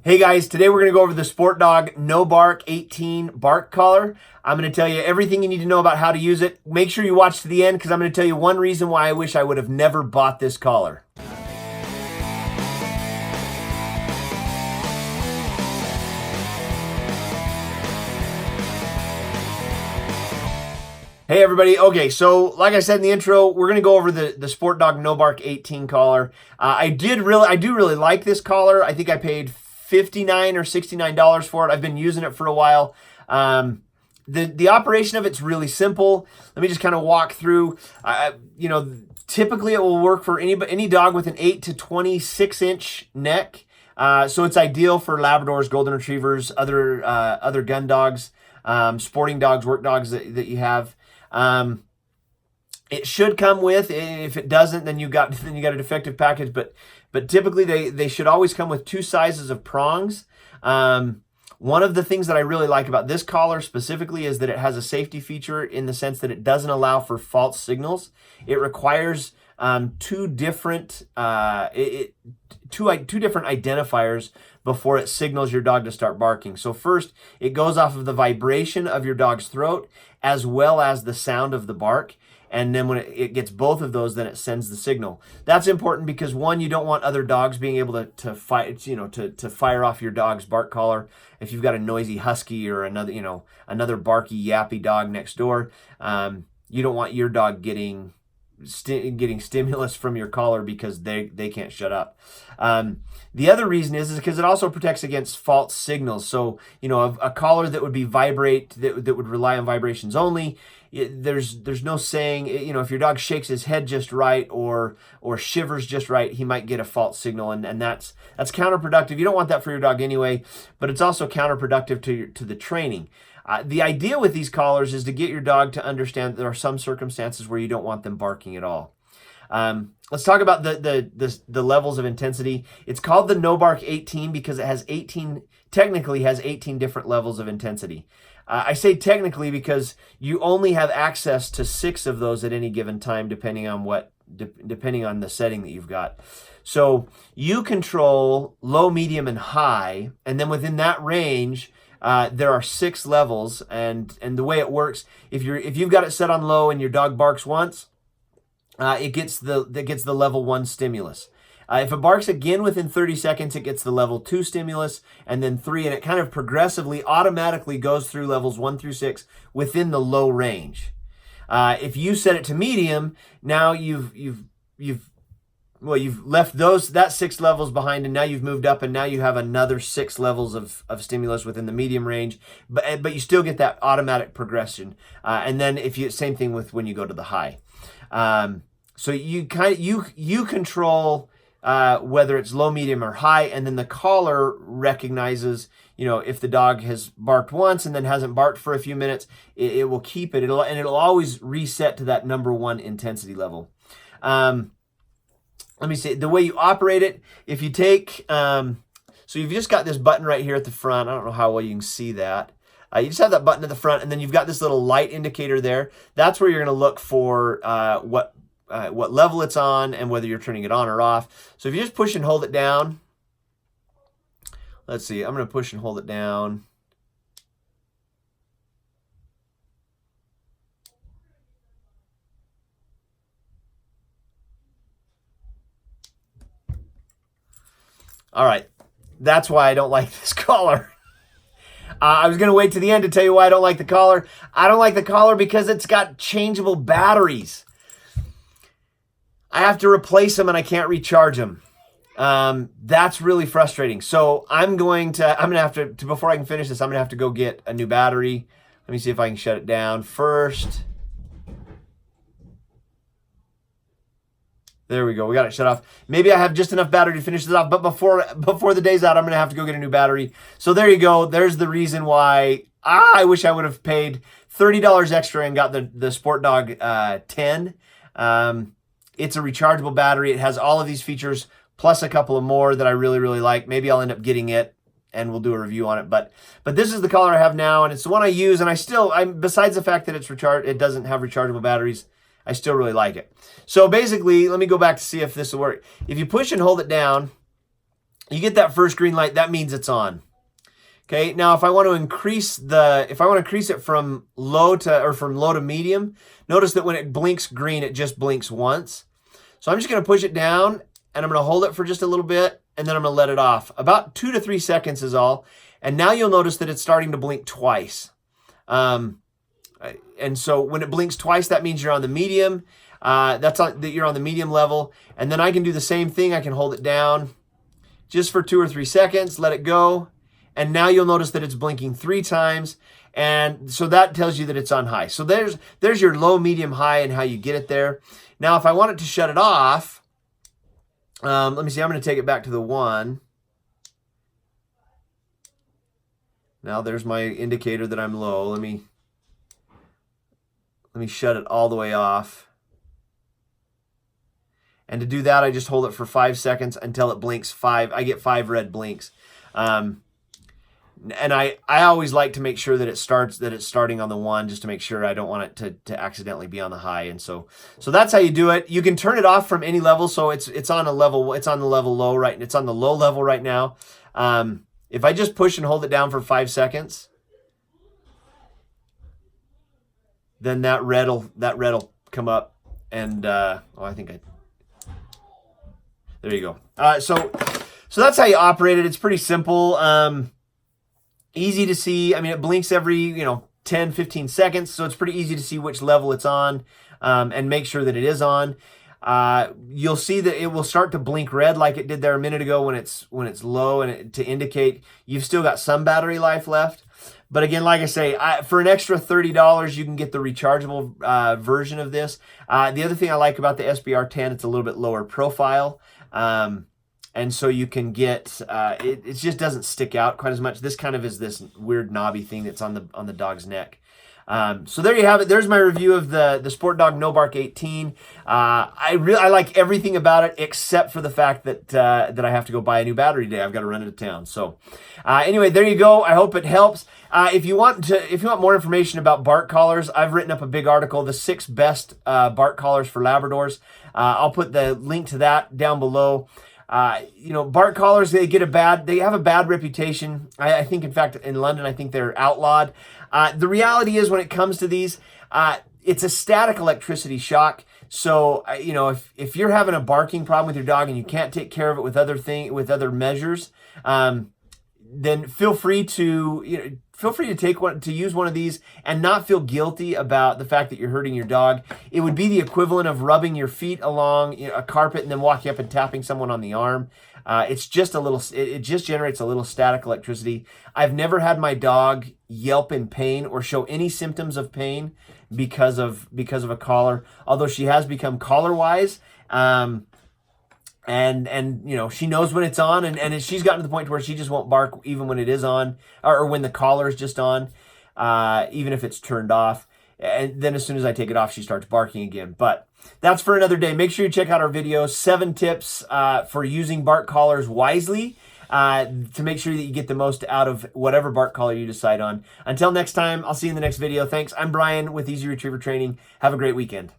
Hey guys, today we're going to go over the SportDog NoBark 18 bark collar. I'm going to tell you everything you need to know about how to use it. Make sure you watch to the end because I'm going to tell you one reason why I wish I would have never bought this collar. Hey everybody, okay, so like I said in the intro, we're going to go over the SportDog NoBark 18 collar. I do really like this collar. I think I paid $59 or $69 for it. I've been using it for a while. The operation of it's really simple. Let me just kind of walk through. Typically it will work for any dog with an 8 to 26 inch neck. So it's ideal for Labradors, Golden Retrievers, other gun dogs, sporting dogs, work dogs that you have. It should come with. If it doesn't, then you got a defective package. But typically they should always come with 2 sizes of prongs. One of the things that I really like about this collar specifically is that it has a safety feature in the sense that it doesn't allow for false signals. It requires two different identifiers before it signals your dog to start barking. So first, it goes off of the vibration of your dog's throat as well as the sound of the bark. And then when it gets both of those, then it sends the signal. That's important because one, you don't want other dogs being able to fire off your dog's bark collar. If you've got a noisy husky or another barky yappy dog next door, you don't want your dog getting stimulus from your collar because they can't shut up. The other reason is because it also protects against false signals. So, a collar that would be that would rely on vibrations only, there's no saying, if your dog shakes his head just right or shivers just right, he might get a false signal, and that's counterproductive. You don't want that for your dog anyway, but it's also counterproductive to the training. The idea with these collars is to get your dog to understand that there are some circumstances where you don't want them barking at all. Let's talk about the levels of intensity. It's called the NoBark 18 because it has technically has 18 different levels of intensity. I say technically because you only have access to 6 of those at any given time, depending on the setting that you've got. So you control low, medium, and high, and then within that range, there are 6 levels, and the way it works, if you've got it set on low and your dog barks once, it gets the level 1 stimulus. If it barks again within 30 seconds, it gets the level 2 stimulus, and then 3, and it kind of progressively, automatically goes through levels 1 through 6 within the low range. If you set it to medium, now you've left that 6 levels behind, and now you've moved up, and now you have another 6 levels of stimulus within the medium range, but you still get that automatic progression. And then same thing with when you go to the high. So you control whether it's low, medium, or high, and then the collar recognizes, if the dog has barked once and then hasn't barked for a few minutes, it will keep it. It'll always reset to that number 1 intensity level. Let me see, the way you operate it, if you take, so you've just got this button right here at the front. I don't know how well you can see that. You just have that button at the front, and then you've got this little light indicator there. That's where you're going to look for what level it's on and whether you're turning it on or off. So if you just push and hold it down, let's see, I'm going to push and hold it down. All right, that's why I don't like this collar. I was going to wait to the end to tell you why I don't like the collar. I don't like the collar because it's got changeable batteries. I have to replace them and I can't recharge them. That's really frustrating. So I'm going to have to, before I can finish this, I'm going to have to go get a new battery. Let me see if I can shut it down first. There we go. We got it shut off. Maybe I have just enough battery to finish this off, but before the day's out, I'm going to have to go get a new battery. So there you go. There's the reason why I wish I would have paid $30 extra and got the SportDog 10. It's a rechargeable battery. It has all of these features plus a couple of more that I really, really like. Maybe I'll end up getting it and we'll do a review on it. But this is the collar I have now, and it's the one I use, and besides the fact that it doesn't have rechargeable batteries, I still really like it. So basically, let me go back to see if this will work. If you push and hold it down, You get that first green light, that means it's on. Okay, now if I want to increase it from low to medium, notice that when it blinks green, it just blinks once. So I'm just going to push it down, and I'm going to hold it for just a little bit, and then I'm going to let it off. About 2 to 3 seconds is all. And now you'll notice that it's starting to blink twice. And so when it blinks twice, that means you're on the medium. That you're on the medium level. And then I can do the same thing. I can hold it down just for 2 or 3 seconds, let it go. And now you'll notice that it's blinking 3 times. And so that tells you that it's on high. So there's your low, medium, high, and how you get it there. Now, if I want it to shut it off, let me see. I'm going to take it back to the 1. Now there's my indicator that I'm low. Let me shut it all the way off. And to do that, I just hold it for 5 seconds until it blinks 5. I get 5 red blinks. And I always like to make sure that it's starting on the 1, just to make sure I don't want it to accidentally be on the high. And so that's how you do it. You can turn it off from any level. So it's on the level low, right? It's on the low level right now. If I just push and hold it down for 5 seconds, then that red'll come up, and there you go. So that's how you operate it. It's pretty simple, easy to see. I mean, it blinks every 10, 15 seconds, so it's pretty easy to see which level it's on, and make sure that it is on. You'll see that it will start to blink red like it did there a minute ago when it's low, and to indicate you've still got some battery life left. But again, like I say, for an extra $30, you can get the rechargeable version of this. The other thing I like about the SBR10, it's a little bit lower profile. And so you can get, it just doesn't stick out quite as much. This kind of is this weird knobby thing that's on the dog's neck. So there you have it. There's my review of the SportDog NoBark 18. I like everything about it except for the fact that I have to go buy a new battery today. I've got to run into town. So anyway, there you go. I hope it helps. If you want more information about bark collars, I've written up a big article, the 6 best bark collars for Labradors. I'll put the link to that down below. Bark collars, they have a bad reputation. I think, in fact, in London, I think they're outlawed. The reality is, when it comes to these, it's a static electricity shock. So, if you're having a barking problem with your dog and you can't take care of it with other measures, then feel free to use one of these and not feel guilty about the fact that you're hurting your dog. It would be the equivalent of rubbing your feet along a carpet and then walking up and tapping someone on the arm. It just generates a little static electricity. I've never had my dog yelp in pain or show any symptoms of pain because of a collar, although she has become collar wise. And she knows when it's on, and she's gotten to the point where she just won't bark even when it is on, or when the collar is just on, even if it's turned off. And then as soon as I take it off, she starts barking again. But that's for another day. Make sure you check out our videos, 7 tips for using bark collars wisely, to make sure that you get the most out of whatever bark collar you decide on. Until next time, I'll see you in the next video. Thanks. I'm Brian with Easy Retriever Training. Have a great weekend.